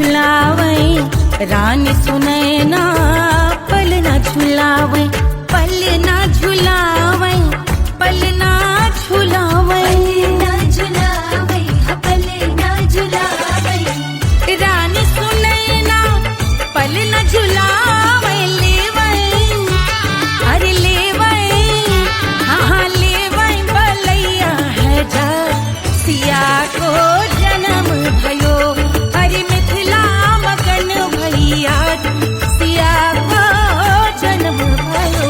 झुलावे रानी सुनैना, पल न झुलावे, पल न झुलावे, पल न झुलावे, पल न झुलावे, रानी सुनैना पल न झुलावे, लेवे अरे लेवे, हाँ लेवे बलैया है जा सिया को जन्म भयो, अरे मिथिला मगन भैया सिया को जन्म भयो।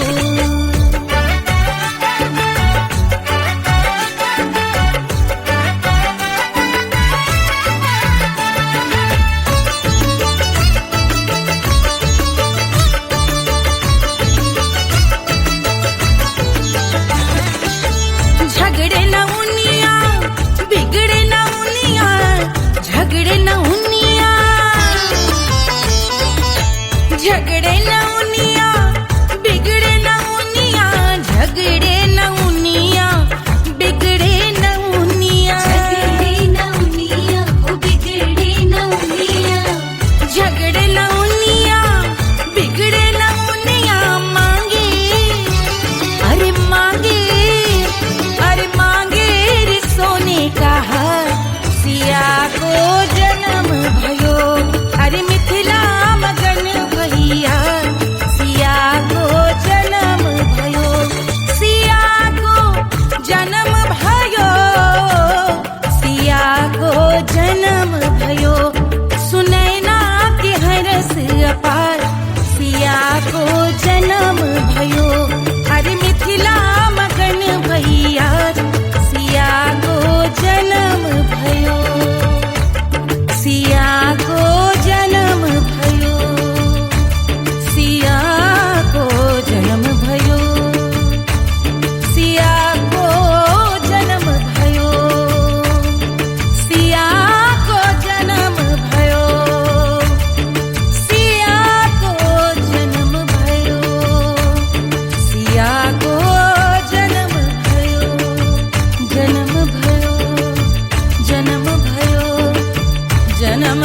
झगड़े न उनिया बिगड़े न उनिया, झगड़े न उनिया, झगड़े न उनिया बिगड़े न उनिया, झगड़े न उनिया बिगड़े न उनिया, झगड़े न उनिया बिगड़े न उनिया, झगड़े न उनिया बिगड़े न उनिया, मांगे अरे मांगे, अरे मांगे रे सोने का हार सिया को जन्म भयो, अरे मिथिला मगन भैया सिया को जन्म भयो, सिया को जन्म भयो, सिया को जन्म भयो, सुनैना के हरस अपार सिया को जन्म भयो, अरे मिथिला मगन भैया सिया को जन्म भयो, सिया को जन्म भयो, सिया को जन्म भयो, सिया को जन्म भयो, सिया को जन्म भयो, सिया को जन्म भयो, सिया को जन्म भयो, जन्म भयो, जन्म भयो, जन्म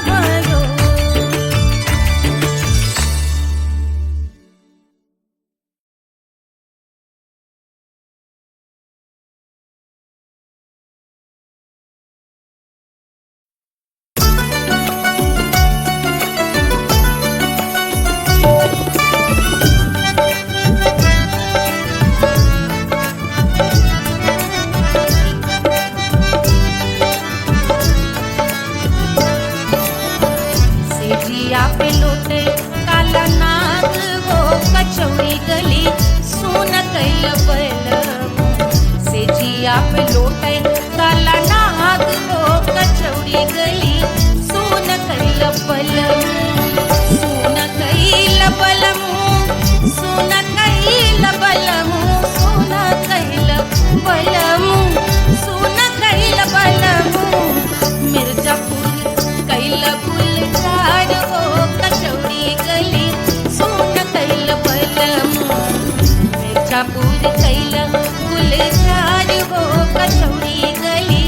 भयो। सेजिया पे लोटे काला नाग वो कचौड़ी गली सोन कैल बलमु, सेजिया पे लोटे काला नाग वो कचौड़ी गली सोन कैल बलमु, सोन कैल बलमु, सोन कैल बलमु, सोन कैल बलमु, सोन कैल बलमु, मिर्जापुर कैल गुलजार हो कचौड़ी गली सोन कैल बलमु, मिर्जापुर कैल गुलजार हो कचौड़ी गली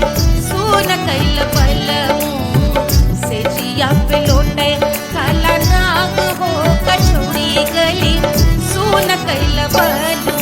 सोन कैल बलमु, सेजिया पे लोटे काला नाग हो कचौड़ी गली सोन कैल बलमु।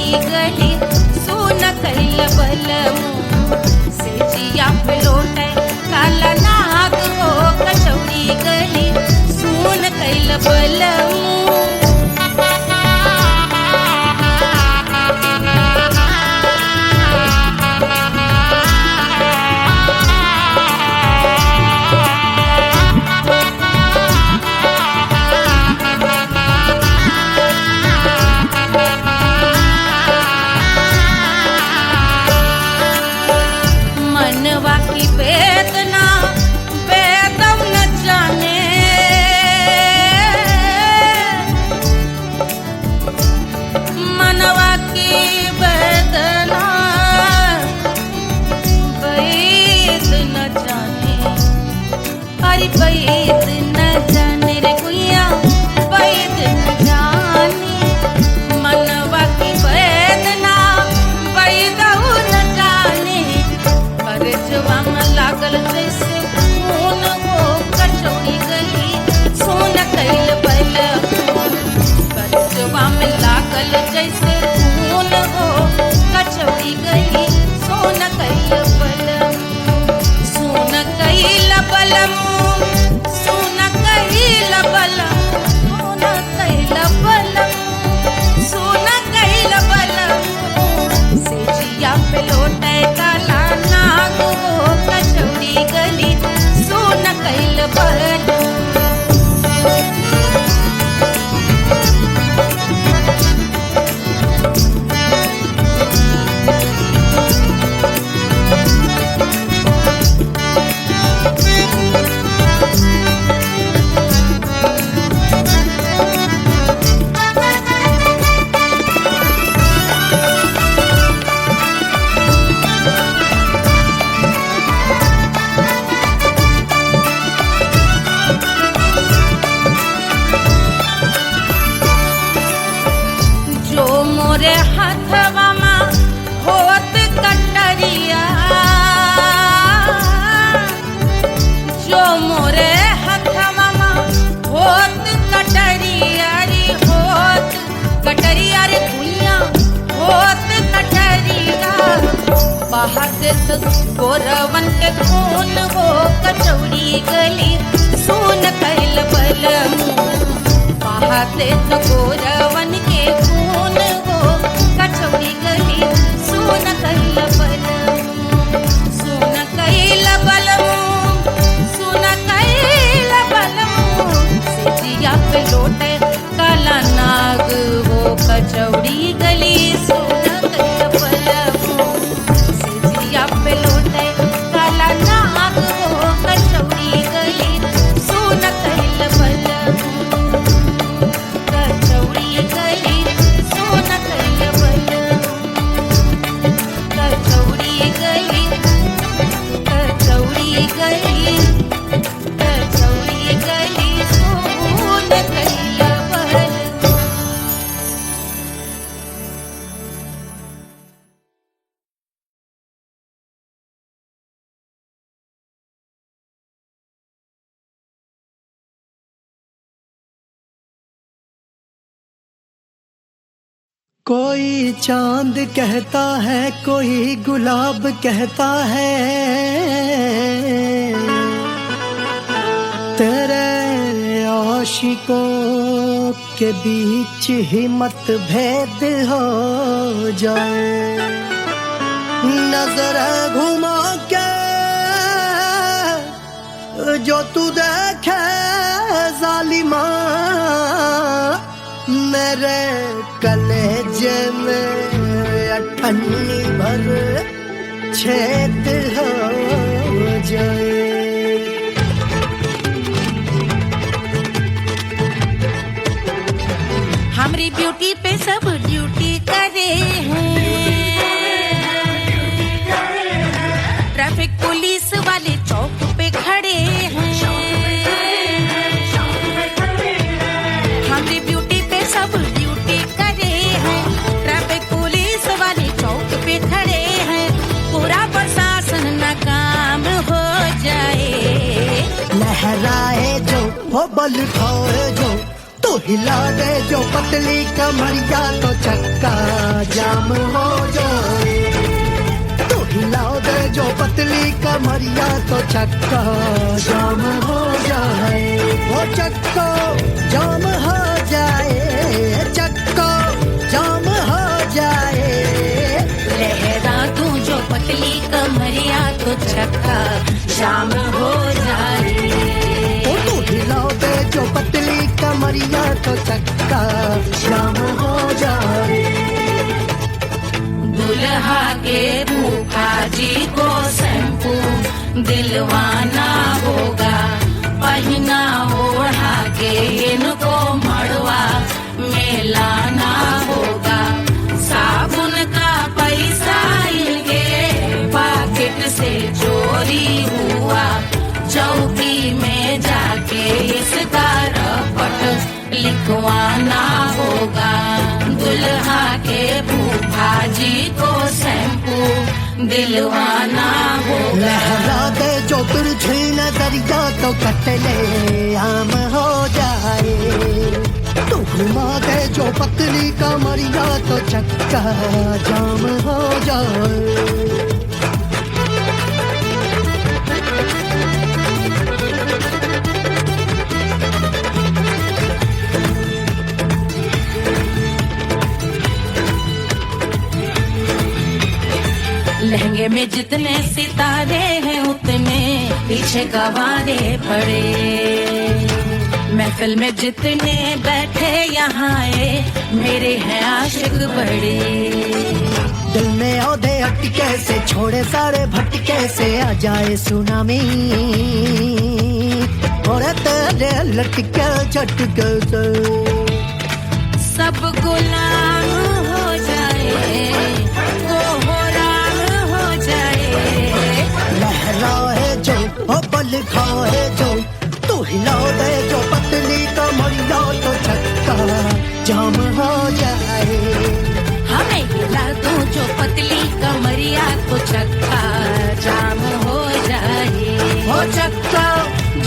कचौड़ी गली सुन कैल बलमू से जिया पे लोटे काला नाग हो कचौड़ी गली सुन कैल बलमू वेदना वेदम न जाने मनवा की वेदना वैद न जाने अरे वैद न जाने रे गुइया वैद न जाने मनवा की वेदना वैद न जाने पर जवा लागल जैसे खून हो कचौड़ी गली सोन कैल बलमू कचवा में लागल जैसे खून हो कचौड़ी गली सोन कैल बलमू सोन कैल बलमू सोन कैल बलमू सोन कैल बलमू से जिया पे लोटे काला नाग हो कचौड़ी गली सोन कैल बलमू मोरे हाथवा मा होत कटरिया जो मोरे हाथवा मा होत कटरिया रे होत कटरिया रे भुइया होत कटरिया बाहर से तो गोरवन के खून हो कचौड़ी गली सोन कैल बलमू बाहर से तो गोरवन के खून कचौड़ी गली सोन कैल बलमू सोन कैल बलमू सोन कैल बलमू से जिया पे लोटे काला नाग हो कचौड़ी गली सोन कैल बलमू से जिया पे लोटे काला नाग हो कचौड़ी गली सोन कैल बलमू कचौड़ी गली सोन कैल कचौड़ी गली कचौड़ी गली कचौड़ी गली सोन कैल बलमू कोई चांद कहता है कोई गुलाब कहता है तेरे आशिकों के बीच ही मतभेद हो जाए नजर घुमा के जो तू देखे जालिमा मेरे कलेजे में अठन्नी भर छेद हो जाए हमारी ब्यूटी पे सब ड्यूटी करे हैं ट्रैफिक पुलिस वाले चौक पे खड़े हैं हमारी ब्यूटी पे सब ड्यूटी करे हैं ट्रैफिक पुलिस वाले चौक पे खड़े हैं पूरा प्रशासन नाकाम हो जाए लहराए जो वो बल खाए जो तो हिला दे जो पतली कमरिया तो चक्का जा शाम हो जाए। तू हिला दे जो पतली कमरिया तो चक्का जाम हो जाए। वो चक्का जाम हो जाए, चक्का जाम हो जाए। लहरा तू जो पतली कमरिया तो चक्का जाम हो जाए। ओ तू हिला दे जो पतली कमरिया तो चक्का जाम हो जाए। दुल्हा के फूफा जी को शैम्पू दिलवाना होगा, पहना ओढ़ा के इनको मड़वा में लाना होगा। साबुन का पैसा इनके पॉकेट से चोरी हुआ, चौकी में जाके इसका रपट लिखवाना होगा। दुल्हा के फूफा जी को शैम्पू दिलवाना होगा। लहरा दे जो तुरझी नजरिया तो कतले आम हो जाए। तू घुमा दे जो पतली कमरिया तो चक्का जाम हो जाए। लहंगे में जितने सितारे हैं उतने पीछे गवारे पड़े। महफिल में जितने बैठे यहाँ आए मेरे हैं आशिक बड़े। दिल में औधे अटके से छोड़े सारे भटके से आ जाए सुनामी। और तेरे लटके झटके से सब गुलाम हो जाए, लहराए जो ओ पल खाए जो। तू हिला दे जो पतली कमरिया तो चक्का जाम हो जाए। हमें हिला दो जो पतली कमरिया तो चक्का जाम हो जाए। ओ चक्का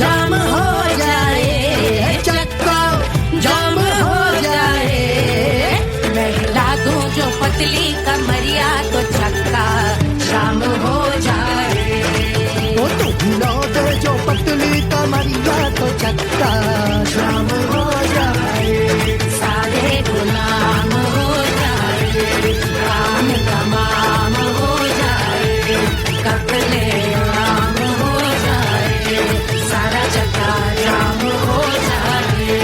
जाम हो जाए, चक्का जाम हो जाए। मैं हिला दूं जो पतली कमरिया तो चक्का जाम हो जाए। ओ तू हिला दे जो पतली कमरिया तो चक्का जाम हो जाए। सारे गुलाम हो जाए, काम तमाम हो जाए, कपले आम हो जाए, सारा चक्का जाम हो जाए।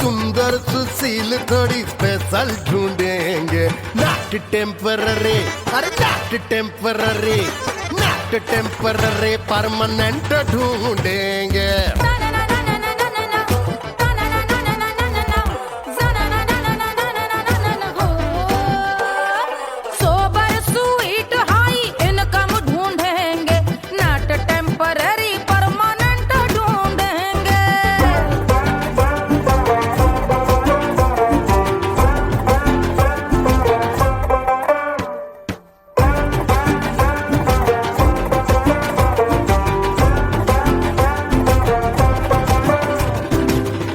सुंदर सुशील थोड़ी स्पेशल ढूंढेंगे। नॉट टेम्पररी, अरे not temporary, not temporary, permanent ढूंढेंगे। सोबर स्वीट हाई इनकम ढूंढेंगे, नॉट टेम्पररी परमानेंट ढूंढेंगे।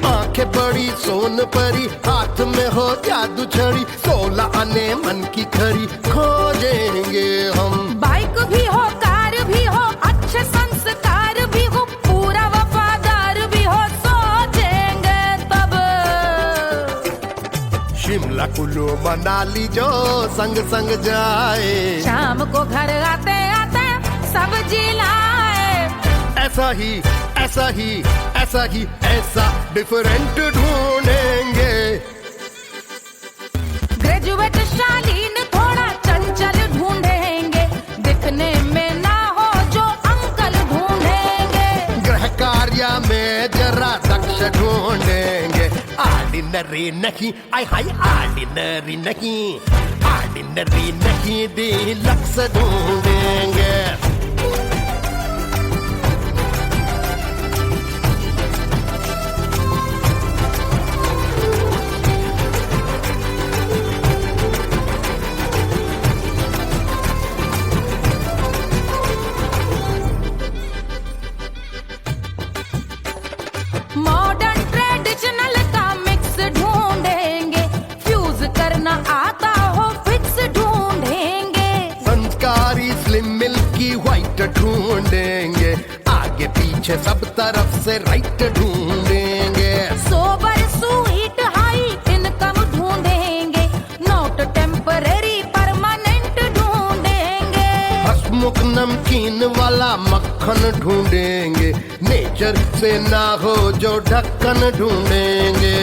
आंखें बड़ी सोन परी, हाथ में हो जादू छड़ी, 16 आने मन की खरी खोजेंगे हम। बाइक भी हो, कार भी हो, अच्छे संस्कार भी हो, पूरा वफादार भी हो, सोचेंगे तब। शिमला कुल्लू मनाली जो संग संग जाए। शाम को घर आते आते सब्जी लाए। ऐसा ही ऐसा ही ऐसा ही ऐसा डिफरेंट ढूंढेंगे। ग्रेजुएट शालीन थोड़ा चंचल ढूंढेंगे, दिखने में ना हो जो अंकल ढूंढेंगे। गृह कार्य में जरा दक्ष ढूंढेंगे। ऑर्डिनरी नहीं, आई हाय ऑर्डिनरी नहीं, ऑर्डिनरी नहीं, डीलक्स ढूंढेंगे। ढूंढेंगे, आगे पीछे सब तरफ से राइट ढूंढेंगे। सोबर स्वीट हाई इनकम ढूंढेंगे, नॉट टेम्पररी परमानेंट ढूंढेंगे। हंसमुख नमकीन वाला मक्खन ढूंढेंगे, नेचर से ना हो जो ढक्कन ढूंढेंगे।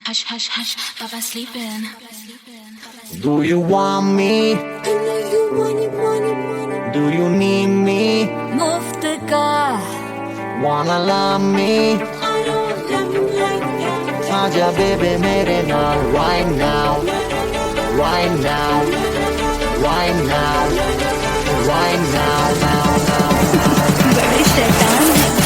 Hush, hush, hush, Papa's sleeping. Do you want me? Do you need me? मुफ्त का Wanna love me? आजा baby मेरे नाल right now, right now, right now, right now, now, now. बड़े शैतान हैं।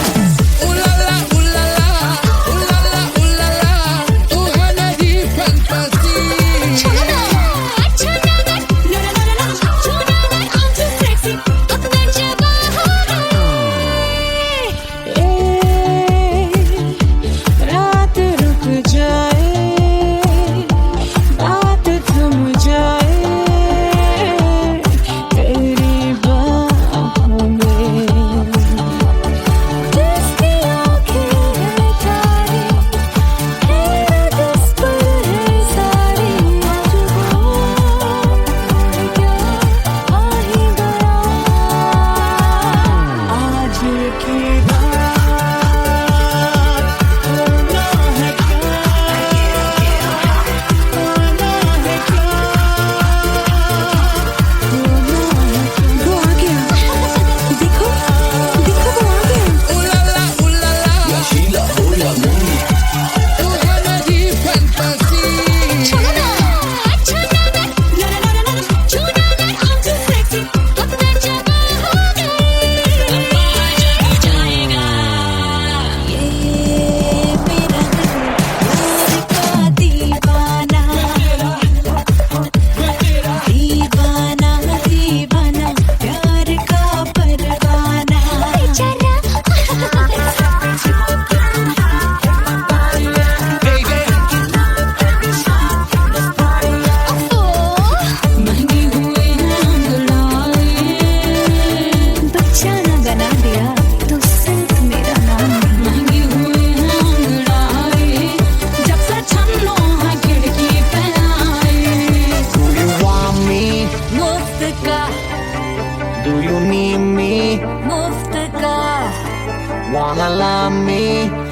Wanna love me?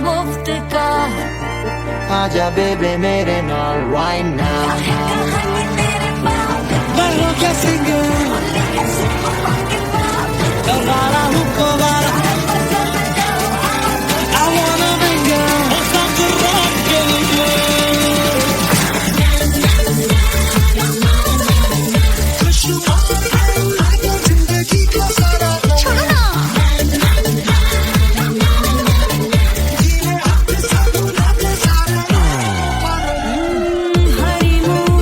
मुफ्त का आजा बेबे मेरे नाल right now. Barro que singer, Rara Hukovara. I wanna bring girl, stop the rock हरी मून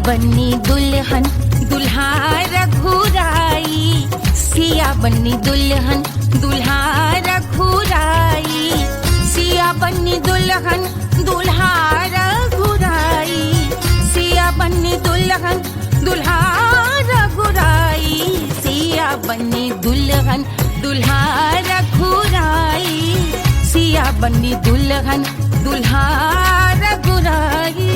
बन्नी दुल्हन दुल्हा रघुराई, सिया बन्नी दुल्हन दुल्हा रघुराई, सिया बन्नी दुल्हन दुल्हा रघुराई, सिया बन्नी दुल्हन दुल्हा रघुराई, सिया बन्नी दुल्हन दुल्हा रघुराई, सिया बन्नी दुल्हन दुल्हा रघुराई।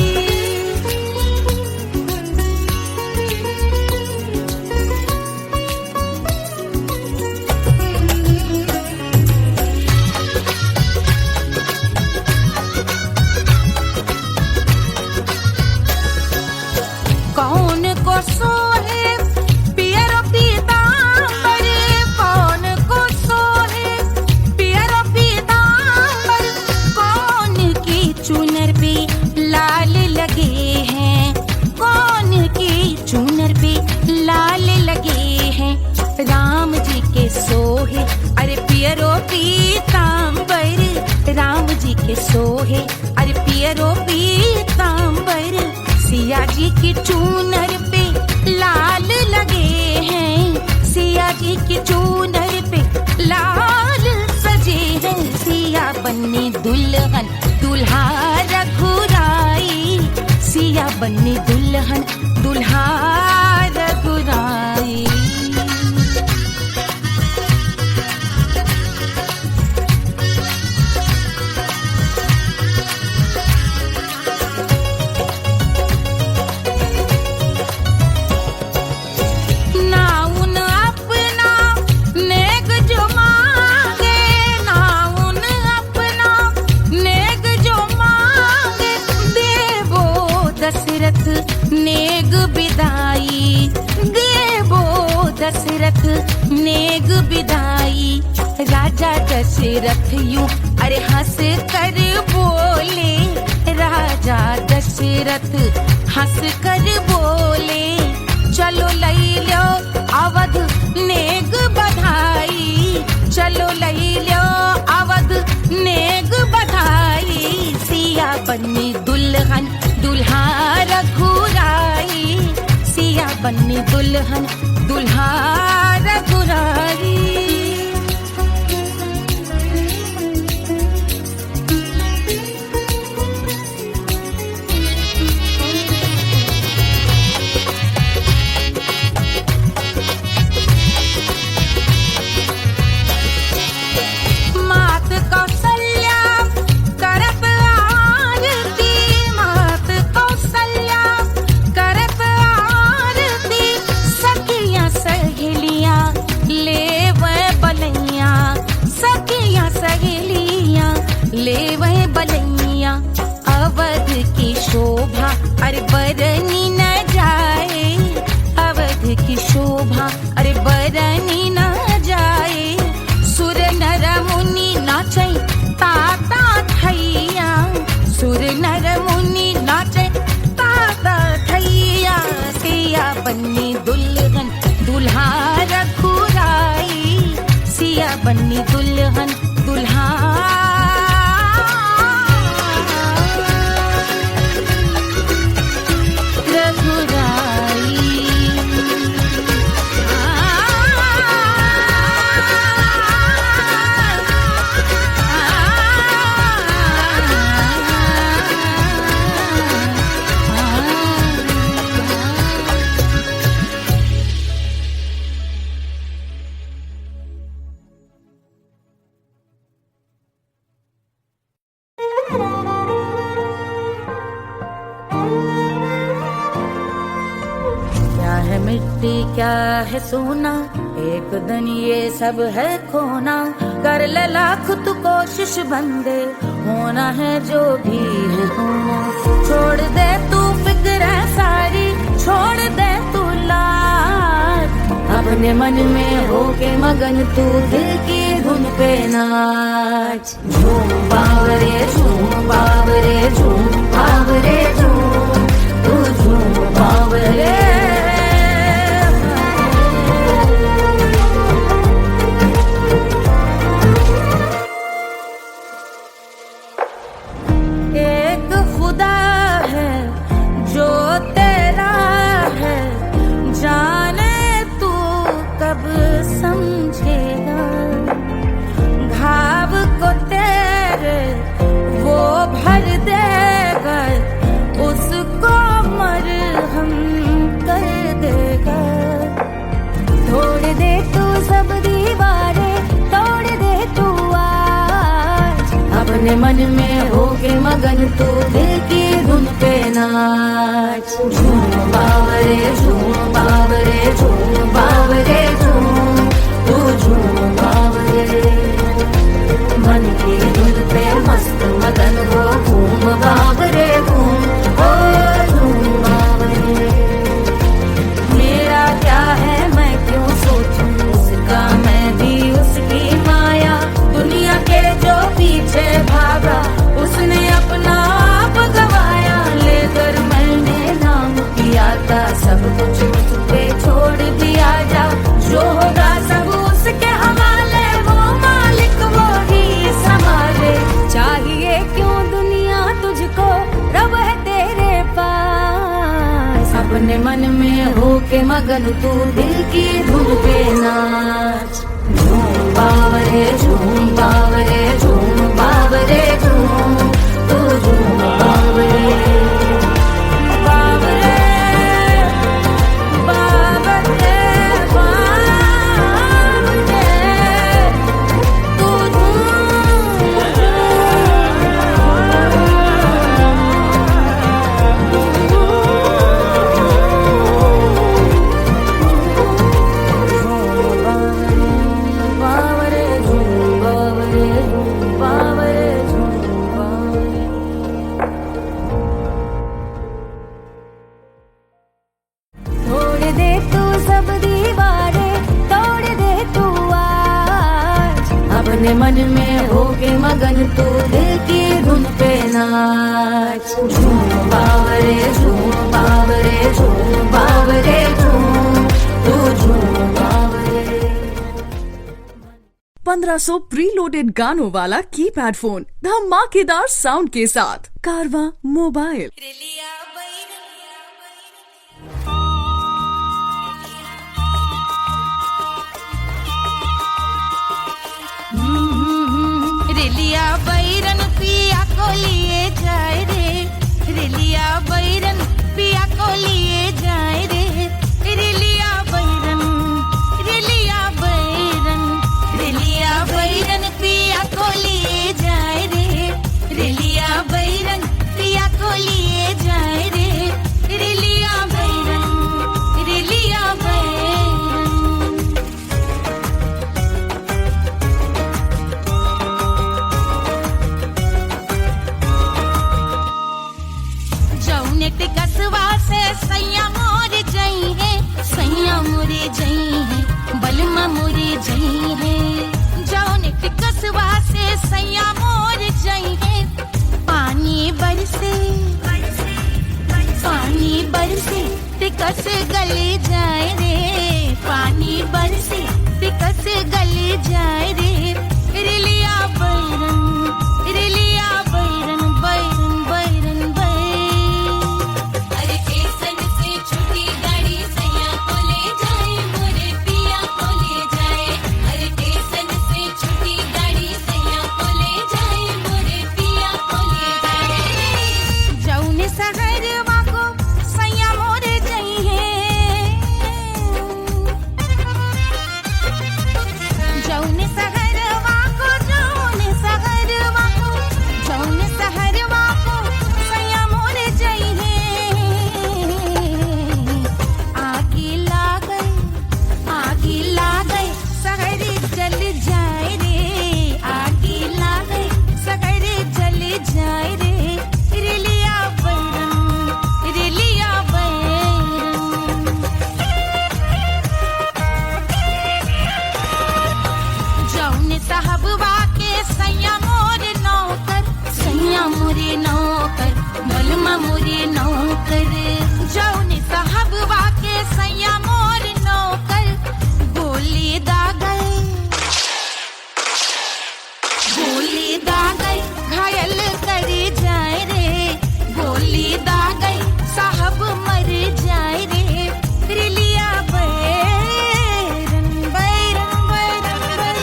कौन को सोहे पियरो पीतांबर, कौन को सोहे पियरो पीतांबर, कौन की चुनर पे लाल लगे हैं, कौन की चुनर पे लाल लगे हैं, राम जी के सोहे अरे पियरो पीतांबर, राम जी के सोहे अरे पियरो पीतांबर, सिया जी की चूनर पे लाल लगे हैं, सिया जी की चूनर पे लाल सजे हैं, सिया बन्नी दुल्हन दुल्हा रघुराई, सिया बन्नी दुल्हन दुल्हा रघुराई। नेग बिदाई देवो दशरथ नेग बिदाई, राजा दशरथ यूं अरे हंस कर बोले, राजा दशरथ हंस कर बोले, चलो लई लो अवध नेग बधाई, चलो लई लो अवध नेग बधाई, सिया बन्नी दुल्हन दुल्हा रघुराई, सिया बन्नी दुल्हन दुल्हा रघुराई। मात कौशल्या करत आरती, मात कौशल्या करत आरती, सखियां सहेलियां लेवे बलैया, सखियां सहेलियां लेवे बलैया, अवध की शोभा अरे बरनी न जाए, अवध की शोभा अरे बरनी न जाए, सुर नर मुनि नाचे ताता थैया, सुर नर मुनि नाचे ताता थैया, सिया बन्नी दुल्हन दुल्हा रघुराई, सिया बन्नी दुल्हन दुल्हा मिट्टी क्या है सोना, एक दिन ये सब है खोना, कर ले लाख तू कोशिश बंदे, होना है जो भी है होना, छोड़ दे तू फिक्र सारी, छोड़ दे तू लाज, अपने मन में होके मगन तू दिल की धुन पे नाच, झूम बावरे झूम बावरे झूम बावरे झूम, तू झूम बावरे। एक खुदा है जो तेरा अपने मन में होके मगन तू दिल की धुन पे नाच। झूम बावरे झूम बावरे झूम बावरे झूम, तू झूम बावरे। मन की धुन पे मस्त मगन हो घूम बावरे घूम, ओ झूम बावरे। मेरा क्या है मैं क्यों सोचूं उसका, मैं भी उसकी माया। दुनिया के जो पीछे भागा उसने अपना आप गवाया। लेकर मैंने नाम किया था सब कुछ उस पे छोड़ दिया जा। जो होगा सब उसके हवाले, वो मालिक वो ही संभाले। चाहिए क्यों दुनिया तुझको, रब है तेरे पास। अपने मन में होके मगन तू दिल की धुन पे नाच। झूम बावरे झूम बावरे झूम बावरे झूम, तू झूम बावरे बावरे बावरे बावरे, तू बावरे झूम बावरे बावरे झूम बावरे। तोड़ दे तू सब दीवारें, तोड़ दे तू आज। अपने मन में होके मगन तू दिल की धुन पे नाच। झूम बावरे झूम बावरे झूम बावरे झूम, तू झूम बावरे। 1500 प्रीलोडेड गानों वाला कीपैड फोन धमाकेदार साउंड के साथ कारवां मोबाइल। रेलिया बैरन पिया को लिए जाए रे, रेलिया बैरन पिया को लिए जाए रे। रेलिया बैरन रेलिया बैरन रेलिया बैरन पिया को लिए जाए रे, रेलिया बैरन पिया को लिए जाए रे। रेलिया बैरन रेलिया बैरन। जौने टिकसवा से सैया मोर जई है, सैया मोरे जई है, बलमा मोरे जई है। जौने टिकसवा से सैया मोर जई है, पानी बरसे पानी बरसे टिकस गले जाए रे, पानी बरसे टिकस गले जाए रे। रेलिया बैरन रेलिया बैरन बैरन बैरन बैरन। अरे स्टेशन से छुट्टी गाड़ी सैया को ले जाए, मोरे पिया को ले जाए। अरे स्टेशन से छुट्टी गाड़ी सैया को ले जाए, मोरे पिया को ले जाए। जौने सहरवा को सैया मोरे जई है, जौने सहरवा को जौने सहरवा को जौने सहरवा को सैया मोरे जई है। आगी लागई सहरे जल जाए रे, आगी लागई सहरे जल जाए रे। रेलिया बैरन रेलिया बैरन। जौने साहबवा के सैया मोरे नौकर, सैया मोरे नौकर, बलमा मोरे नौकर। जौने साहबवा के सैया मोरे नौकर, गोली दागल घायल करे जाए रे, गोली दागल साहब मर जाए रे। रेलिया बैरन बैरन बैरन बैरन।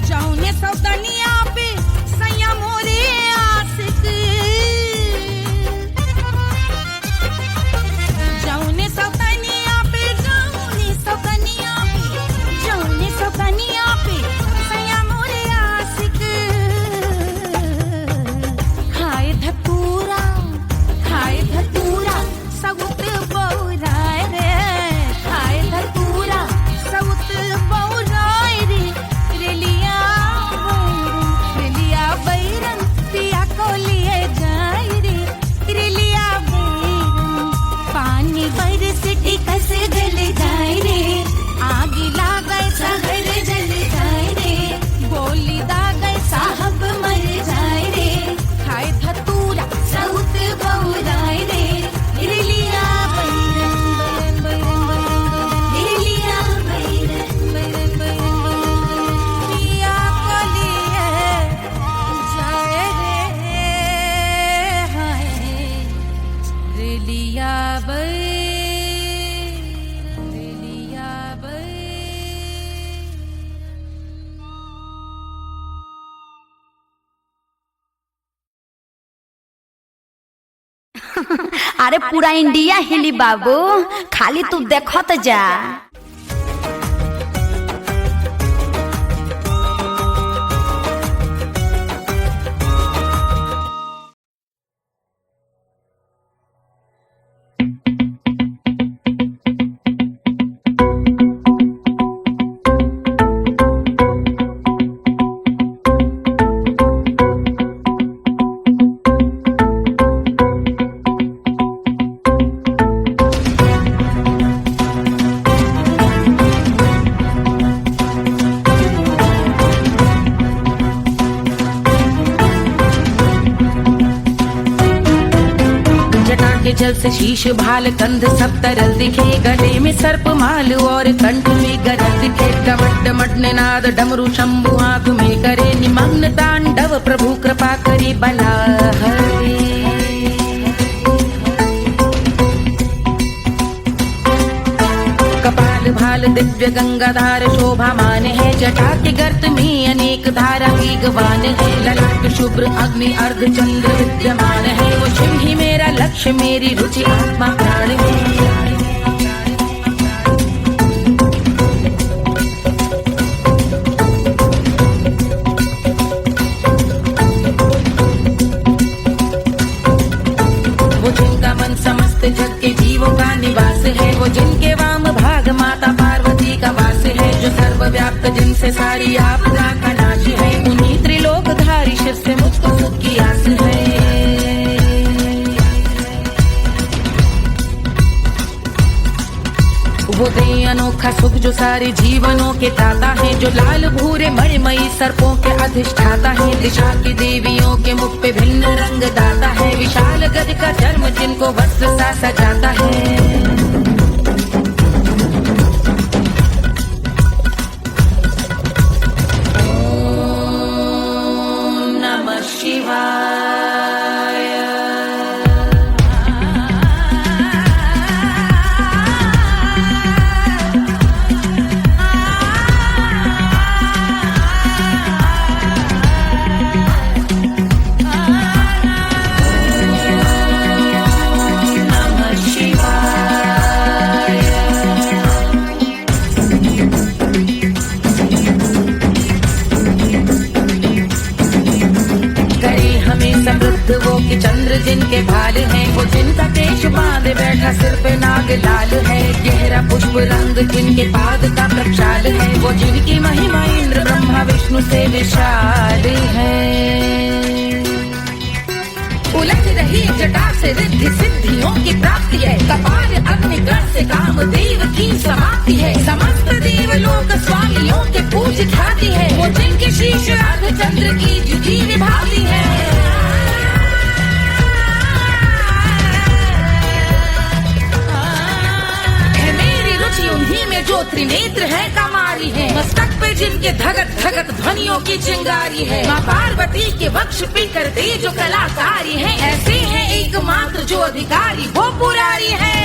जौने सौतनिया पे सैया मोरे आस रेलिया बैर, रेलिया बैर। अरे पूरा इंडिया हिली बाबू, खाली तू देखत जा। जल से शीश भाल कंध सब तरल दिखे, गले में सर्प माल और कंठ में गरल दिखे। डमट डमट निनाद डमरू शंभु आंख में करे निमग्न तांडव, प्रभु कृपा करे बला हरे। कपाल भाल दिव्य गंगाधार शोभामान है, जटा के गर्त में अनेक धारा वेगवान है। ललाट शुभ्र अग्नि अर्ध चंद्र विद्यमान है, वो शिव ही मेरा लक्ष्य मेरी रुचि आत्मा प्राण है। वो जिनका मन समस्त जग के जीवों का निवास है, वो जिनके वाम भाग माता पार्वती का वास है। जो सर्वव्याप्त जिनसे सारी आपदा का नाश है, उन्हीं त्रिलोकधारी शिव से मुझको सुख की आस है। वो दे अनोखा सुख जो सारे जीवनों के दाता है, जो लाल भूरे मणिमयी सर्पों के अधिष्ठाता है। दिशा की देवियों के मुख पे भिन्न रंग दाता है, विशाल गज का चर्म जिनको वस्त्र सा सजाता है। वो कि चंद्र जिनके भाल हैं, वो जिनका केश बांधे बैठा सिर पे नाग लाल है। गहरा पुष्प रंग जिनके पाद का प्रक्षाल है, वो जिनकी महिमा इंद्र ब्रह्मा विष्णु से विशाल है। उलझ रही जटा से रिद्धि सिद्धियों की प्राप्ति है, कपाल अग्निगण से कामदेव की समाप्ति है। समस्त देवलोक स्वामियों के पूज ख्याति है, वो जिनके शीश अर्ध चंद्र की जुटी निभाती है। उन्हीं में जो त्रिनेत्र है कमारी है, मस्तक पे जिनके धगत धगत ध्वनियों की चिंगारी है। माँ पार्वती के वक्ष पे करते जो कलाकारी है, ऐसे हैं एकमात्र जो अधिकारी वो पुरारी है।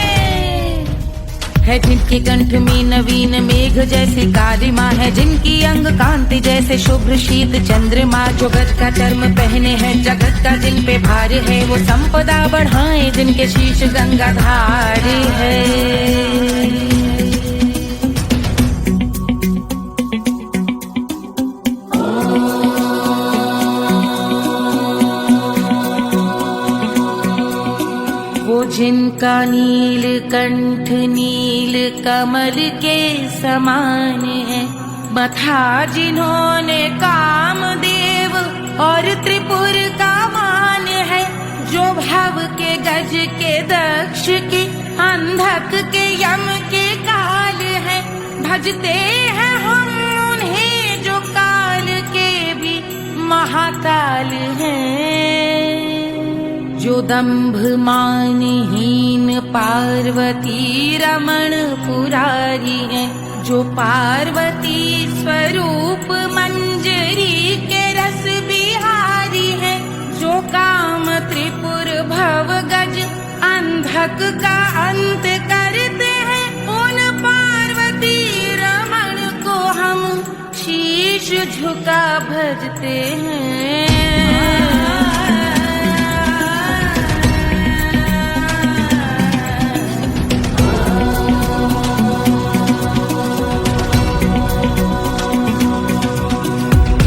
जिनके कंठ में नवीन मेघ जैसे कालिमा है, जिनकी अंग कांति जैसे शुभ्र शीत चंद्रमा। जो गज का चर्म पहने हैं जगत का जिन पे भार है, वो संपदा बढ़ाए जिनके शीश गंगाधार है। जिनका नील कंठ नील कमल के समान है, मथा जिन्होंने कामदेव और त्रिपुर का मान है। जो भव के गज के दक्ष के अंधक के यम के काल है, भजते हैं हम उन्हें जो काल के भी महाकाल हैं। जो दंभ मानहीन पार्वती रमण पुरारी है, जो पार्वती स्वरूप मंजरी के रस बिहारी है। जो काम त्रिपुर भव गज अंधक नाटक का अंत करते हैं उन पार्वती रमण को हम शीश झुका भजते हैं।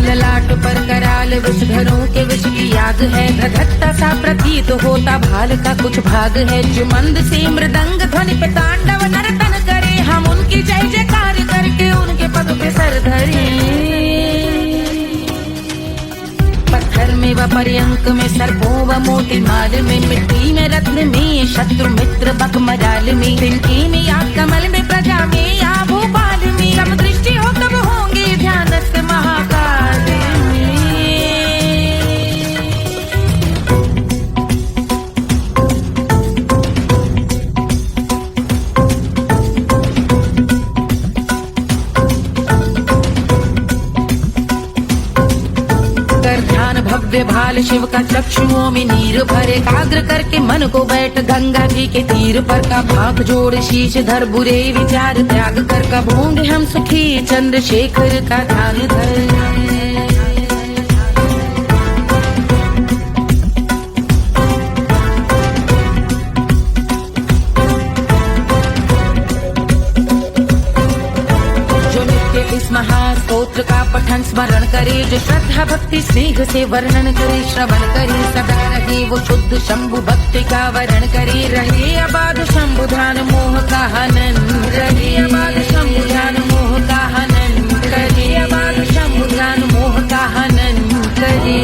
ललाट पर कराल विष घरों के विष की याद है, धधकता सा प्रतीत होता भाल का कुछ भाग है। जो मंद से मृदंग ध्वनि पे तांडव नर्तन करे, हम उनकी जय जयकार करके उनके पद पे सर धरे। पत्थर में व पर्यंक में सर्पों व मोती माल में, मिट्टी में रत्न में शत्रु मित्र बक मजाल में, तिनके में या कमल में प्रजा में या भोपाल में, सब दृष्टि हो तब होंगे ध्यानस्थ महाकाल में। कर ध्यान भव्य भाल शिव का चक्षुओं में नीर भरे, एकाग्र करके मन को बैठ गंगा जी के तीर पर। का भाग जोड़ शीश धर बुरे विचार त्याग कर, कब होंगे हम सुखी चंद्रशेखर का ध्यान धर। इस महास्तोत्र का पठन स्मरण करे, जो श्रद्धा भक्ति स्नेह से वर्णन करे, श्रवण करे सदा रहे वो शुद्ध शंभु भक्ति का वरण करे। रहे अबाध शंभु ध्यान मोह का हनन, रहे अबाध शंभु ध्यान मोह का हनन करे, अबाध शंभु ध्यान मोह का हनन करे।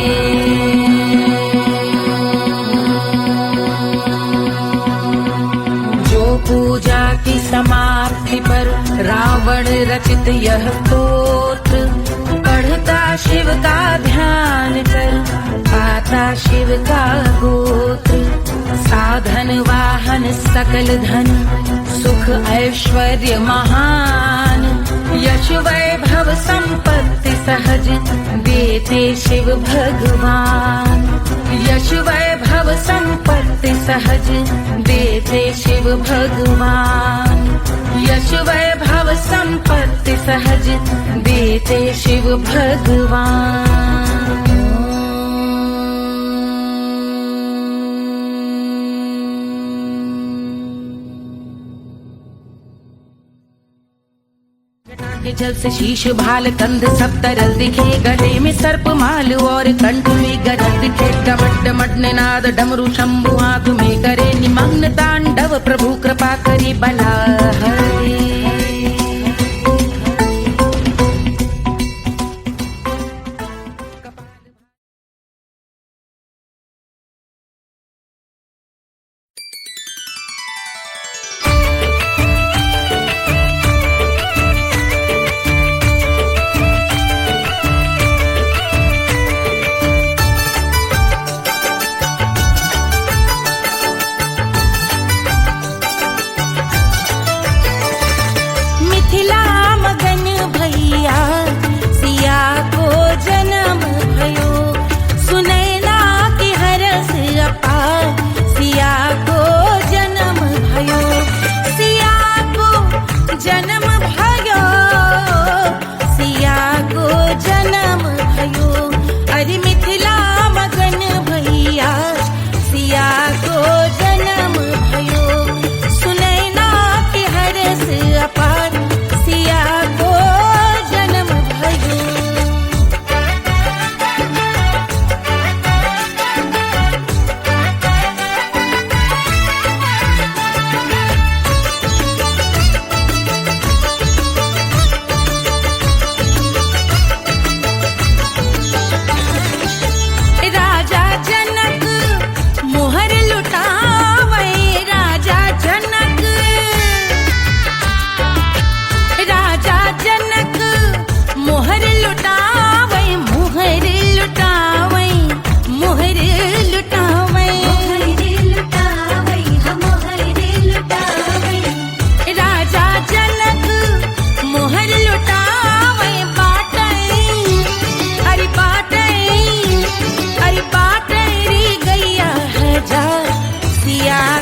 पूजा की समाप्ति पर रावण रचित यह स्तोत्र, पढ़ता शिव का ध्यान कर पाता शिव का गोत्र। साधन वाहन सकल धन सुख ऐश्वर्य महान, यश वैभव संपत्ति सहज देते शिव भगवान। यश वैभव संपत्ति सहज देते शिव भगवान। यश वैभव संपत्ति सहज देते शिव भगवान। के जल से शीश भाल कंध सब तरल दिखे, गले में सर्प माल और कंठ में गरज दिखे। डमट डमट निनाद डमरू शंभु हाथ में करे, निमग्न तांडव प्रभु कृपा करे बला हरे।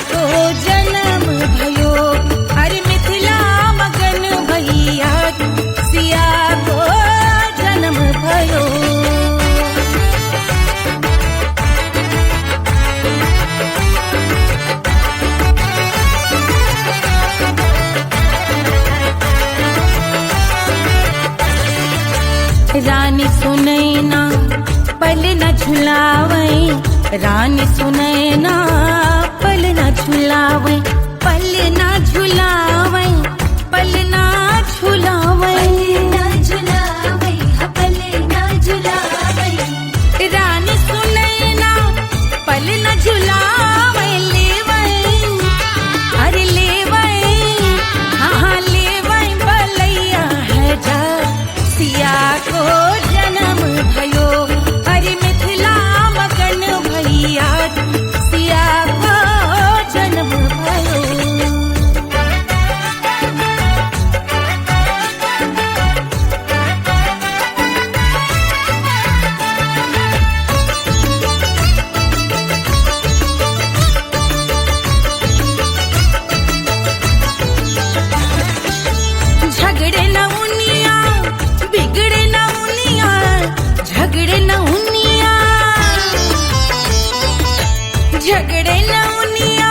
को जन भयो अरे मिथिला मगन भैया सिया को जन्म भयो रानी सुनैना पल न झुलावे रानी सुनैना पल न झुलावे पल न झुलावे पल न झुलावे पल न झुलावे रानी सुनैना पल न झुलावे लेवे अरे लेवे हाँ लेवे बलैया है जा सिया को जन्म भयो अरे मिथिला मगन भैया सिया को जन्म भयो झगड़े न उनिया बिगड़े न उनिया झगड़े न उनिया झगड़े न उनिया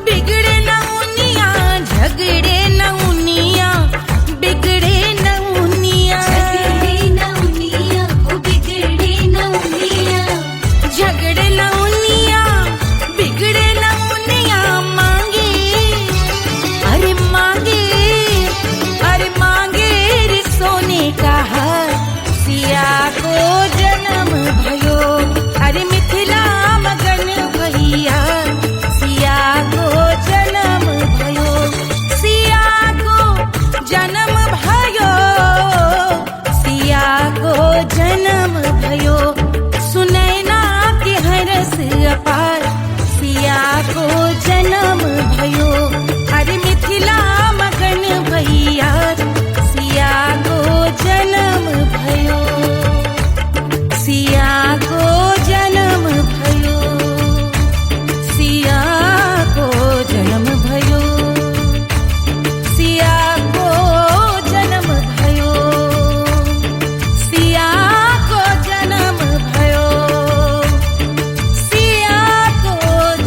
बिगड़े न उनिया झगड़े न उनिया बिगड़े न उनिया झगड़े न उनिया बिगड़े न उनिया झगड़े न उनिया बिगड़े न उनिया मांगे अरे मांगे रे सोने का हार सिया को जन्म भयो अरे मिथिला मगन भैया सिया को जन्म भयो सिया को जन्म भयो सिया को जन्म भयो सुनैना के हरस अपार सिया को जन्म भयो अरे मिथिला मगन भैया सिया को जन्म भयो सिया को जन्म भयो सिया को जन्म भयो सिया को जन्म भयो सिया को जन्म भयो सिया को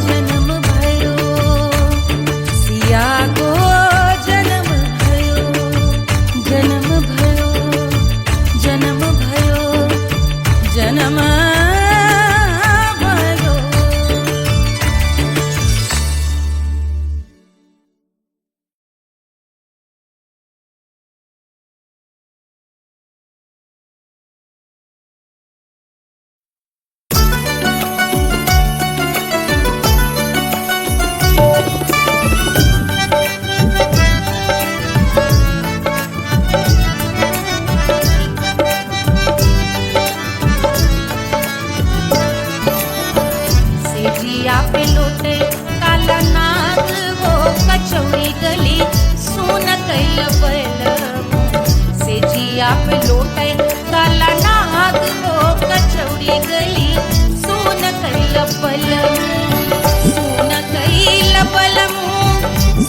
जन्म भयो सिया को जन्म भयो जन्म भयो जन्म भयो जन्म भयो सेजिया पे लोटे काला नाग हो कचौड़ी गली सोन कैल बलमु सेजिया पे लोटे काला नाग हो कचौड़ी गली सोन कैल बलमु सोन कैल बलमु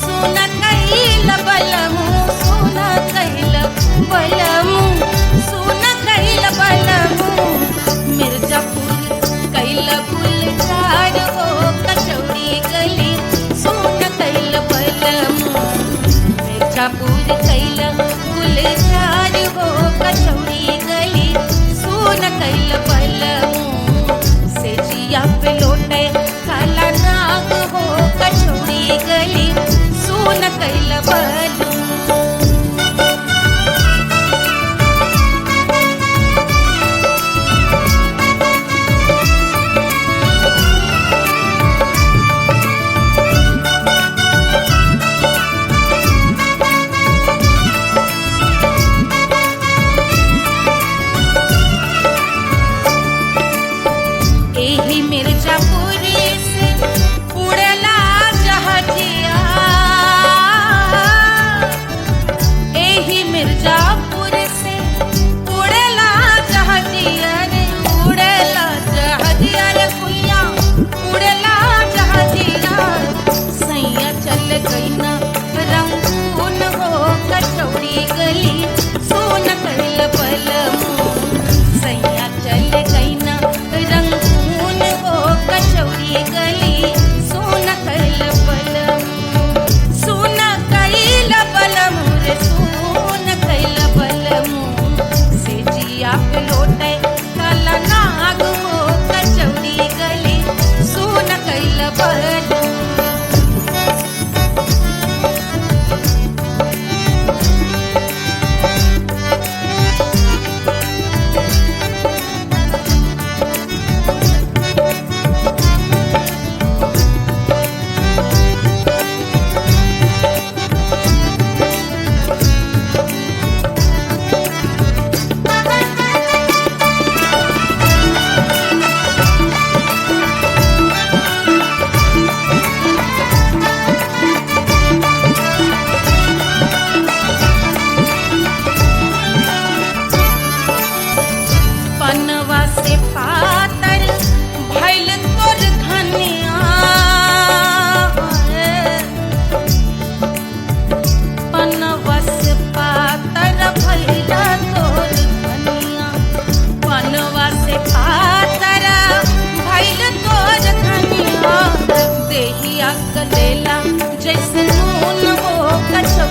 सोन कैल बलमु सोन कैल बलमु सोन कैल बलमु मिर्जापुर कैल गुलजार हो कचौड़ी गली सोन कैल बलमु मिर्जापुर कैल गुलजार हो कचौड़ी गली सोन कैल बलमु सेजिया पे लोटे काला नाग हो कचौड़ी गली सोन कैल बलमु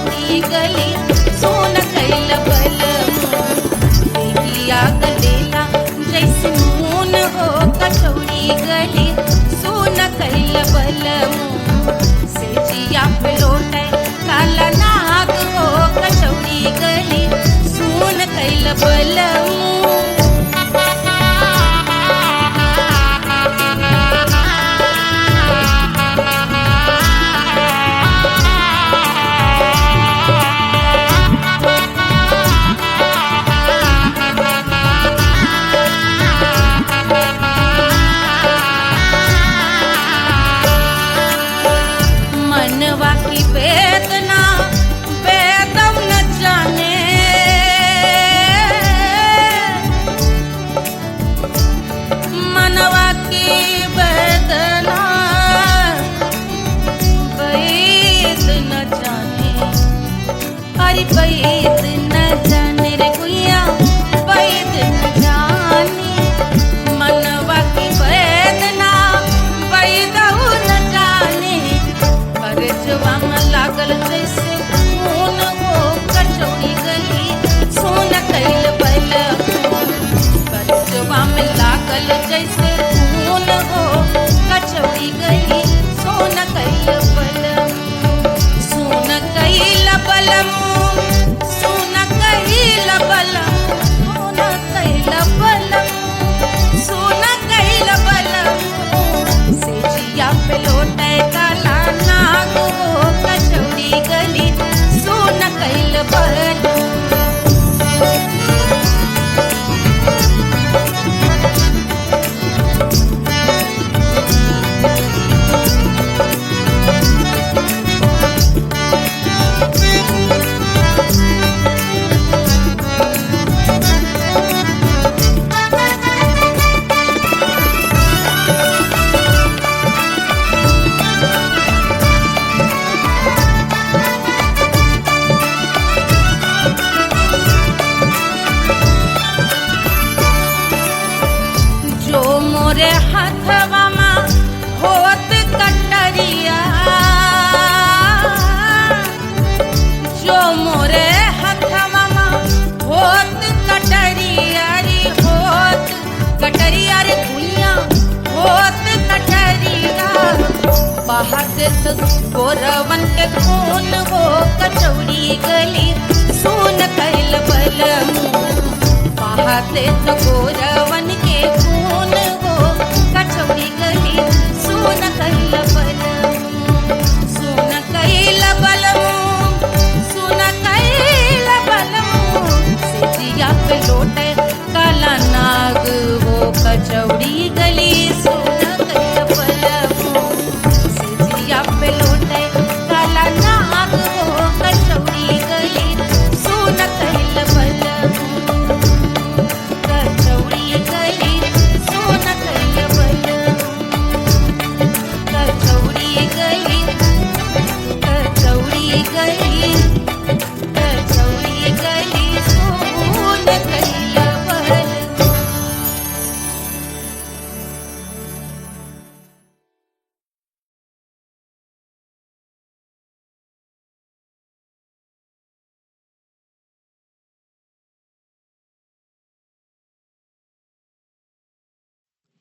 कचौड़ी गली सोन कैल बलमू देहिया गलेला जैसे नून हो कचौड़ी गली सोन कैल बलमू सेजिया पे लौटे काला नाग हो कचौड़ी गली सोन कैल बलमू मनवा की वेदना वेदम न जाने मनवा की वेदना वैद न जाने अरे वैद न जाने रे गुइया वैद न जाने मनवा की वेदना वैद न जाने परजवा में लागल जैसे खून हो कचौड़ी गली सोन कैल बलमू परजवा में लागल जैसे खून हो कचौड़ी गली सोन कैल बलमू सोन कैल बलमू सोन कैल बलमू सोन कैल बलमू सेजिया पे लौटे काला नाग हो कचौड़ी गली सोन कैल बलमू जो मोरे हथवा में होत कटरिया जो मोरे हथवा में होत कटरिया रे होत कटरिया रे भुइया होत कटरिया बहादे तो गोरवन के खून हो कचौड़ी गली सोन कैल बलमू बहादे तो गोरवन के खून हो कचौड़ी गली सोन कैल बलमू सोन कैल बलमू सोन कैल बलमू सेजिया पे लौटे काला नाग हो कचौड़ी गली सोन कैल बलमू सेजिया पे लौटे काला नाग हो कचौड़ी गली सोन कैल बलमू कचौड़ी गली सोन कैल बलमू कचौड़ी गली कचौड़ी गली कचौड़ी गली सोन कैल बलमू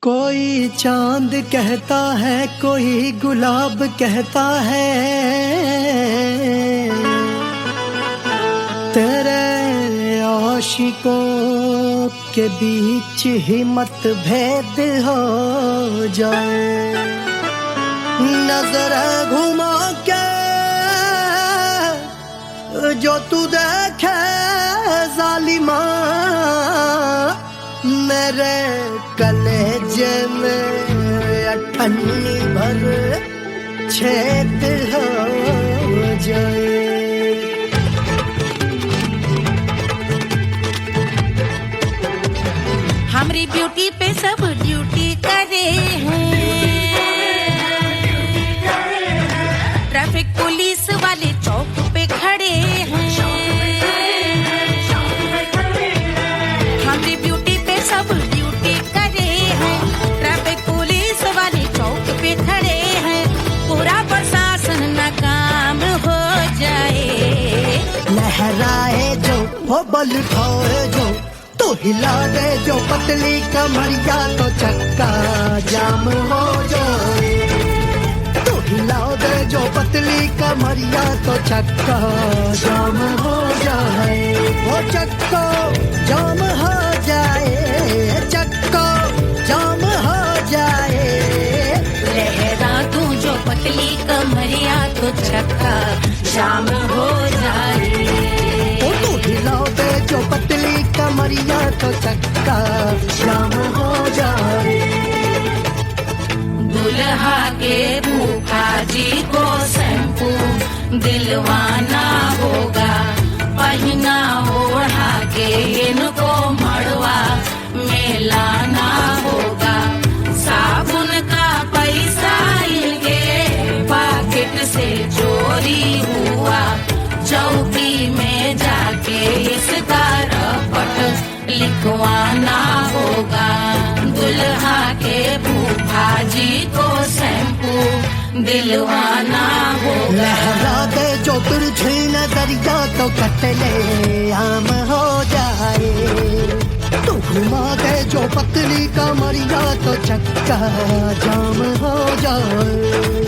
कोई चांद कहता है कोई गुलाब कहता है तेरे आशिकों के बीच ही मतभेद हो जाए नजर घुमा के जो तू देखे जालिमा मेरे कलेजे में अठन्नी भर छेद हो जाए हमारी ब्यूटी पे सब ड्यूटी करे हैं ट्रैफिक पुलिस वाले चौक पे खड़े हैं हमारी ब्यूटी पे सब ड्यूटी करे हैं ट्रैफिक पुलिस वाले चौक पे खड़े हैं पूरा प्रशासन नाकाम हो जाए वो बल खाए जो तो हिला दे जो पतली कमरिया तो चक्का जाम हो जाए। तो हिला दे जो पतली कमरिया तो चक्का जाम हो जाए। वो चक्का जाम हो जाए, चक्का जाम हो जाए। लहरा तू जो पतली कमरिया तो चक्का जाम हो जाए। ओ तू हिला दे जो पतली कमरिया तो चक्का जाम हो जाए। दुल्हा के फूफा जी को शैम्पू दिलवाना होगा, पहना ओढ़ा के इनको मड़वा में लाना होगा। साबुन का पैसा इनके पॉकेट से चोरी हुआ, चौकी में जाके इसका रपट लिखवाना होगा। दुल्हा के फूफा जी को शैम्पू दिलवाना होगा। लहरा दे जो तुरझी नजरिया तो कतले आम हो जाए। तू घुमा दे जो पतली कमरिया तो चक्का जाम हो जाए।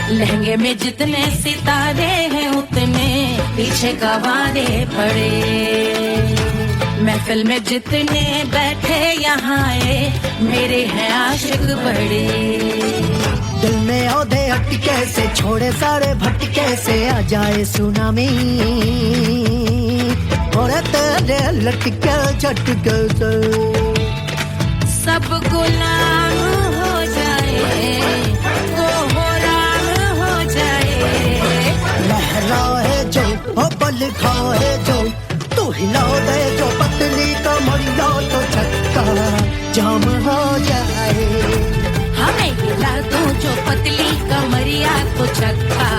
लहंगे में जितने सितारे हैं उतने पीछे गवारे पड़े। महफिल में जितने बैठे यहाँ आए मेरे हैं आशिक बड़े। दिल में औधे हटके से छोड़े सारे भटके से आ जाए सुनामी। और तेरे लटके झटके से सब गुलाम हो जाए, लहराए जो ओ बल खाए जो तू हिला दे जो पतली कमरिया तो चक्का जाम हो जाए। हमें हिला दो जो पतली कमरिया तो चक्का